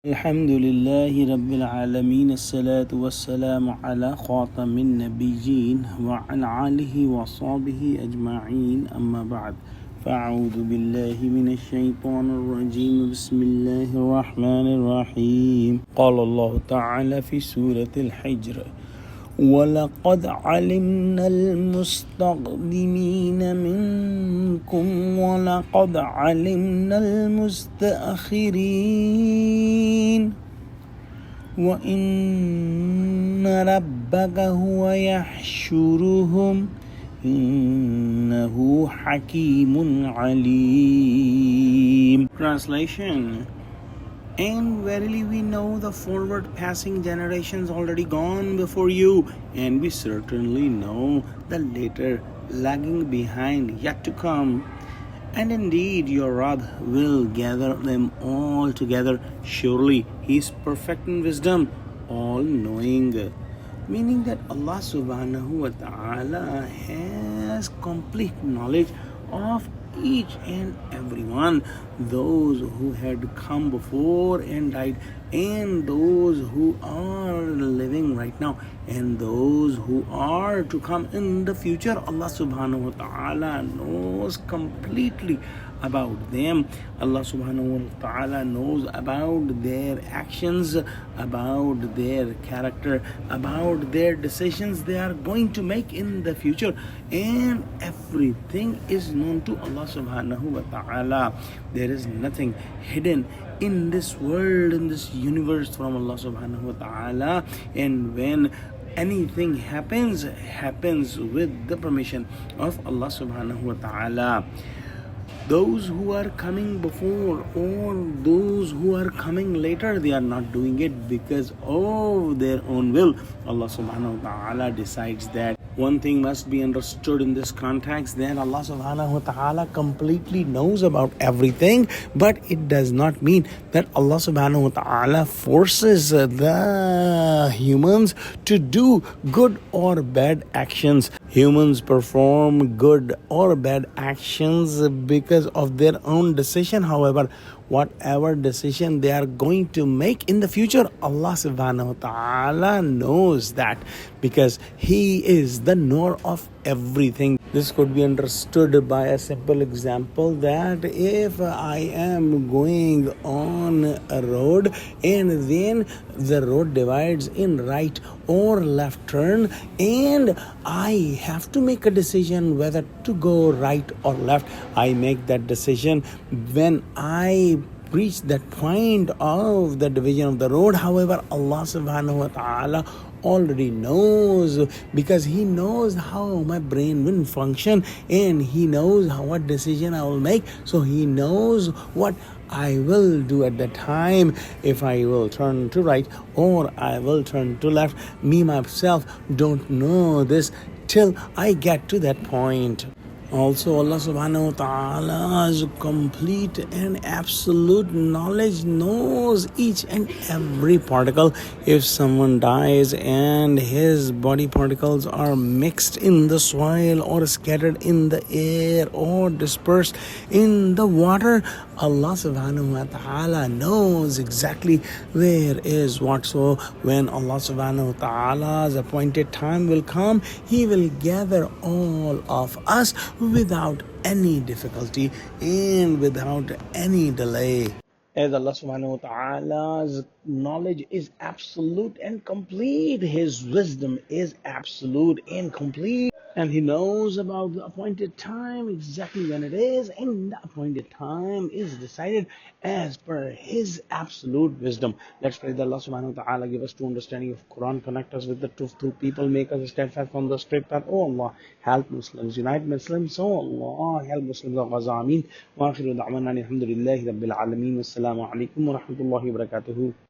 الحمد لله رب العالمين الصلاة والسلام على خاتم النبيين وعلى آله وصحبه أجمعين أما بعد فأعوذ بالله من الشيطان الرجيم بسم الله الرحمن الرحيم قال الله تعالى في سورة الحجر ولقد علمنا المستقدمين منكم ولقد علمنا المستأخرين وإن ربك هو يحشرهم إنه حكيم عليم. Translation. And verily we know the forward-passing generations already gone before you, and we certainly know the later lagging behind yet to come. And indeed your Rabb will gather them all together. Surely He is perfect in wisdom, all-knowing. Meaning that Allah subhanahu wa ta'ala has complete knowledge of each and everyone, those who had come before and died, and those who are living right now, and those who are to come in the future. Allah subhanahu wa ta'ala knows completely about them. Allah subhanahu wa ta'ala knows about their actions, about their character, about their decisions they are going to make in the future, and everything is known to Allah subhanahu wa ta'ala. There is nothing hidden in this world, in this universe from Allah subhanahu wa ta'ala. And when anything happens with the permission of Allah subhanahu wa ta'ala. Those who are coming before or those who are coming later, they are not doing it because of their own will. Allah subhanahu wa ta'ala decides that. One thing must be understood in this context, that Allah subhanahu wa ta'ala completely knows about everything, but it does not mean that Allah subhanahu wa ta'ala forces the humans to do good or bad actions. Humans perform good or bad actions because of their own decision. However, whatever decision they are going to make in the future, Allah subhanahu wa ta'ala knows that, because He is the knower of everything. This could be understood by a simple example, that if I am going on a road and then the road divides in right or left turn, and I have to make a decision whether to go right or left, I make that decision when I reach that point of the division of the road. However, Allah subhanahu wa ta'ala already knows, because He knows how my brain will function, and He knows what decision I will make. So He knows what I will do at that time, if I will turn to right or I will turn to left. Me myself don't know this till I get to that point. Also, Allah subhanahu wa ta'ala's complete and absolute knowledge knows each and every particle. If someone dies and his body particles are mixed in the soil or scattered in the air or dispersed in the water, Allah subhanahu wa ta'ala knows exactly where is what. So when Allah subhanahu wa ta'ala's appointed time will come, He will gather all of us without any difficulty and without any delay. As Allah subhanahu wa ta'ala's knowledge is absolute and complete, His wisdom is absolute and complete, and He knows about the appointed time, exactly when it is, and the appointed time is decided as per His absolute wisdom. Let's pray that Allah subhanahu wa ta'ala give us true understanding of Quran, connect us with the truth through people, make us steadfast from the straight path. Oh Allah, help Muslims, unite Muslims. Oh Allah, help Muslims of Gaza. Ameen. Wa akhiru da'wana alhamdulillahi rabbil alameen. Assalamu alaikum wa rahmatullahi wa barakatuhu.